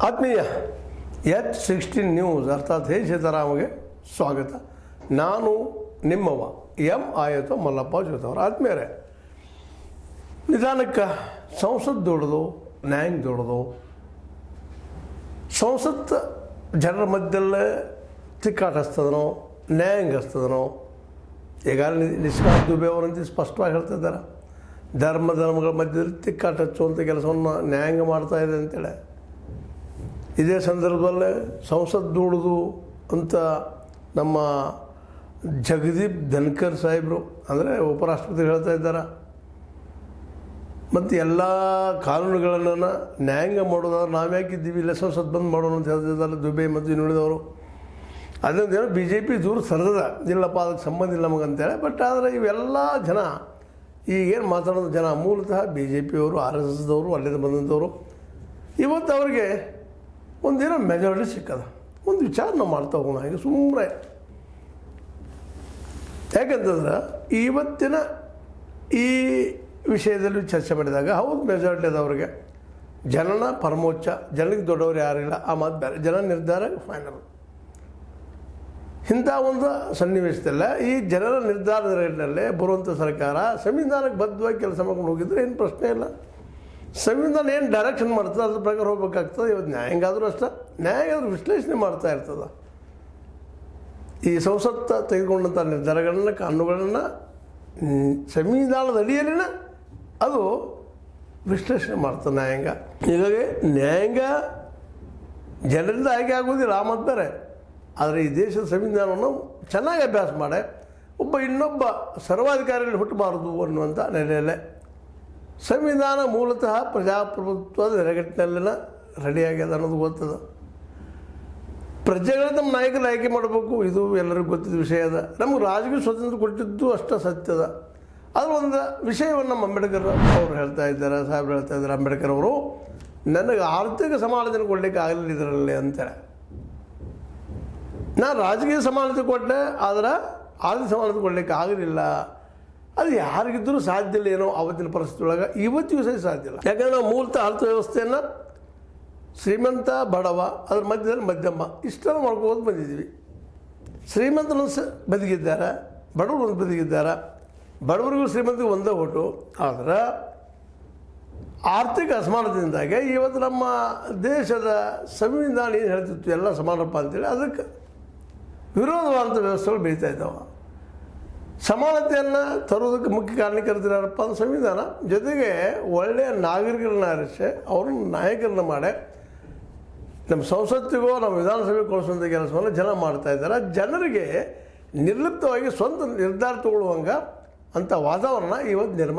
ಆತ್ಮೀಯ H16 news ಅರ್ಥಾತ್ ಹೇ ಸೀತಾರಾಮಗೆ ಸ್ವಾಗತ. ನಾನು ನಿಮ್ಮವ ಎಂ ಆಯತ ಮಲ್ಲಪ್ಪ ಜೋತವರು. ಆತ್ಮೀಯರೇ, ನಿಧಾನಕ್ಕೆ ಸಂಸತ್ ದೊಡ್ಡದು, ನ್ಯಾಯ ದೊಡ್ಡದು. ಸಂಸತ್ ಜನರ ಮಧ್ಯದಲ್ಲೇ ತಿಕ್ಕಾಟ ಹಸ್ತದನೋ, ನ್ಯಾಯಾಂಗ ಹಸ್ತದನೋ. ಈಗಾಗಲೇ ನಿಷ್ಕಾಂತ್ ದುಬೆ ಅವರಂತೆ ಸ್ಪಷ್ಟವಾಗಿ ಹೇಳ್ತಿದ್ದಾರೆ, ಧರ್ಮಗಳ ಮಧ್ಯದಲ್ಲಿ ತಿಕ್ಕಾಟ ಹಚ್ಚುವಂಥ ಕೆಲಸವನ್ನು ನ್ಯಾಯಾಂಗ ಮಾಡ್ತಾ ಇದೆ ಅಂತೇಳಿ. ಇದೇ ಸಂದರ್ಭದಲ್ಲೇ ಸಂಸತ್ ದೂಡುದು ಅಂತ ನಮ್ಮ ಜಗದೀಪ್ ಧನ್ಕರ್ ಸಾಹೇಬರು ಅಂದರೆ ಉಪರಾಷ್ಟ್ರಪತಿ ಹೇಳ್ತಾ ಇದ್ದಾರೆ. ಮತ್ತು ಎಲ್ಲ ಕಾನೂನುಗಳನ್ನು ನ್ಯಾಯಾಂಗ ಮಾಡೋದಾದ್ರೆ ನಾವು ಯಾಕಿದ್ದೀವಿ, ಇಲ್ಲ ಸಂಸತ್ ಬಂದ್ ಮಾಡೋಣ ಅಂತ ಹೇಳ್ತಿದ್ದಾರೆ ದುಬೆ ಮತ್ತು ಇನ್ನುಳಿದವರು. ಅದೊಂದೇನೋ ಬಿ ಜೆ ಪಿ ದೂರ ಸರಿದ, ಇಲ್ಲಪ್ಪ ಅದಕ್ಕೆ ಸಂಬಂಧ ಇಲ್ಲ ನಮಗಂತೇಳಿ. ಬಟ್ ಆದರೆ ಇವೆಲ್ಲ ಜನ ಈಗೇನು ಮಾತಾಡೋದು ಜನ ಮೂಲತಃ ಬಿ ಜೆ ಪಿಯವರು, ಆರ್ ಎಸ್ ಎಸ್ದವರು, ಅಲ್ಲಿಂದ ಬಂದಂಥವರು. ಇವತ್ತು ಅವ್ರಿಗೆ ಒಂದೇನೋ ಮೆಜಾರಿಟಿ ಸಿಕ್ಕದ, ಒಂದು ವಿಚಾರ ನಾವು ಮಾಡ್ತಾ ಹೋಗೋಣ ಈಗ ಸುಮ್ಮನೆ. ಯಾಕಂತಂದ್ರೆ ಇವತ್ತಿನ ಈ ವಿಷಯದಲ್ಲಿ ಚರ್ಚೆ ಮಾಡಿದಾಗ ಹೌದು ಮೆಜಾರಿಟಿ ಅದವ್ರಿಗೆ, ಜನನ ಪರಮೋಚ್ಚ, ಜನಕ್ಕೆ ದೊಡ್ಡವರು ಯಾರಿಲ್ಲ, ಆ ಮಾತು ಬೇರೆ, ಜನ ನಿರ್ಧಾರ ಫೈನಲ್. ಇಂಥ ಒಂದು ಸನ್ನಿವೇಶದಲ್ಲ ಈ ಜನರ ನಿರ್ಧಾರದ ರೇಟ್ನಲ್ಲೇ ಬರುವಂಥ ಸರ್ಕಾರ ಸಂವಿಧಾನಕ್ಕೆ ಬದ್ಧವಾಗಿ ಕೆಲಸ ಮಾಡ್ಕೊಂಡು ಹೋಗಿದ್ರೆ ಏನು ಪ್ರಶ್ನೆ ಇಲ್ಲ. ಸಂವಿಧಾನ ಏನು ಡೈರೆಕ್ಷನ್ ಮಾಡ್ತದೆ ಅದ್ರ ಪ್ರಕಾರ ಹೋಗ್ಬೇಕಾಗ್ತದೆ. ಇವತ್ತು ನ್ಯಾಯಾಂಗಾದರೂ ಅಷ್ಟೇ, ನ್ಯಾಯಾಂಗಾದ್ರೂ ವಿಶ್ಲೇಷಣೆ ಮಾಡ್ತಾ ಇರ್ತದೆ. ಈ ಸಂಸತ್ತು ತೆಗೆದುಕೊಂಡಂಥ ನಿರ್ಧಾರಗಳನ್ನು, ಕಾನೂನುಗಳನ್ನು ಸಂವಿಧಾನದ ಅಡಿಯಲ್ಲಿನ ಅದು ವಿಶ್ಲೇಷಣೆ ಮಾಡ್ತದೆ ನ್ಯಾಯಾಂಗ. ಹೀಗಾಗಿ ನ್ಯಾಯಾಂಗ ಜನರಿಂದ ಆಯ್ಕೆ ಆಗೋದಿಲ್ಲ, ಆ ಮಾತು ಬೇರೆ. ಆದರೆ ಈ ದೇಶದ ಸಂವಿಧಾನವನ್ನು ಚೆನ್ನಾಗಿ ಅಭ್ಯಾಸ ಮಾಡಿ ಇನ್ನೊಬ್ಬ ಸರ್ವಾಧಿಕಾರಿಯಲ್ಲಿ ಹುಟ್ಟಬಾರದು ಅನ್ನುವಂಥ ನೆಲೆಯಲ್ಲೇ ಸಂವಿಧಾನ ಮೂಲತಃ ಪ್ರಜಾಪ್ರಭುತ್ವದ ನೆಲೆಗಟ್ಟಿನಲ್ಲಿನ ರೆಡಿಯಾಗ್ಯದ ಅನ್ನೋದು ಗೊತ್ತದ. ಪ್ರಜೆಗಳ ನಮ್ಮ ನಾಯಕರು ಆಯ್ಕೆ ಮಾಡಬೇಕು, ಇದು ಎಲ್ಲರಿಗೂ ಗೊತ್ತಿದ್ದ ವಿಷಯ ಅದ. ನಮಗೆ ರಾಜಕೀಯ ಸ್ವಾತಂತ್ರ್ಯ ಕೊಟ್ಟಿದ್ದು ಅಷ್ಟೇ ಸತ್ಯದ. ಅದು ಒಂದು ವಿಷಯವನ್ನು ನಮ್ಮ ಅಂಬೇಡ್ಕರ್ ಅವರು ಹೇಳ್ತಾ ಇದ್ದಾರೆ, ಸಾಹೇಬ್ರು ಹೇಳ್ತಾ ಇದ್ದಾರೆ. ಅಂಬೇಡ್ಕರ್ ಅವರು ನನಗೆ ಆರ್ಥಿಕ ಸಮಾಲೋಚನೆ ಕೊಡಲಿಕ್ಕೆ ಆಗಲಿಲ್ಲ ಇದರಲ್ಲಿ ಅಂತೇಳಿ. ನಾನು ರಾಜಕೀಯ ಸಮಾನತೆ ಕೊಟ್ಟೆ, ಆದರೆ ಆರ್ಥಿಕ ಸಮಾನತೆ ಕೊಡಲಿಕ್ಕೆ ಆಗಲಿಲ್ಲ. ಅದು ಯಾರಿಗಿದ್ದರೂ ಸಾಧ್ಯ ಇಲ್ಲ, ಏನೋ ಆವತ್ತಿನ ಪರಿಸ್ಥಿತಿ ಒಳಗೆ ಇವತ್ತಿಗೂ ಸಹ ಸಾಧ್ಯ ಇಲ್ಲ. ಯಾಕಂದರೆ ನಾವು ಮೂಲತಃ ಅರ್ಥವ್ಯವಸ್ಥೆಯನ್ನು ಶ್ರೀಮಂತ ಬಡವ ಅದ್ರ ಮಧ್ಯದಲ್ಲಿ ಮಧ್ಯಮ ಇಷ್ಟನ್ನು ಮಾಡ್ಕೋದು ಬಂದಿದ್ದೀವಿ. ಶ್ರೀಮಂತರು ಬದುಕಿದ್ದಾರೆ, ಬಡವರು ಒಂದು ಬದುಕಿದ್ದಾರೆ. ಬಡವರಿಗೂ ಶ್ರೀಮಂತಿಗೂ ಒಂದೇ ಓಟು. ಆದರೆ ಆರ್ಥಿಕ ಅಸಮಾನತೆಯಿಂದಾಗಿ ಇವತ್ತು ನಮ್ಮ ದೇಶದ ಸಂವಿಧಾನ ಏನು ಹೇಳ್ತಿತ್ತು ಎಲ್ಲ ಸಮಾನಪ್ಪ ಅಂತೇಳಿ ಅದಕ್ಕೆ ವಿರೋಧವಾದಂಥ ವ್ಯವಸ್ಥೆಗಳು ಬೆಳೀತಾ ಇದ್ದಾವೆ. ಸಮಾನತೆಯನ್ನು ತರೋದಕ್ಕೆ ಮುಖ್ಯ ಕಾರಣಕರ್ತರಾರಪ್ಪ ಅಂತ ಸಂವಿಧಾನ. ಜೊತೆಗೆ ಒಳ್ಳೆಯ ನಾಗರಿಕರನ್ನ ಆರಿಸಿ ಅವ್ರನ್ನ ನಾಯಕರನ್ನ ಮಾಡಿ ನಮ್ಮ ಸಂಸತ್ತಿಗೋ ನಮ್ಮ ವಿಧಾನಸಭೆಗೆ ಕಳಿಸುವಂಥ ಕೆಲಸವನ್ನು ಜನ ಮಾಡ್ತಾ ಇದ್ದಾರೆ. ಜನರಿಗೆ ನಿರ್ಲಿಪ್ತವಾಗಿ ಸ್ವಂತ ನಿರ್ಧಾರ ತಗೊಳ್ಳುವಂಗೆ ಅಂಥ ವಾತಾವರಣ ಇವತ್ತು ನಿರ್ಮಾಣ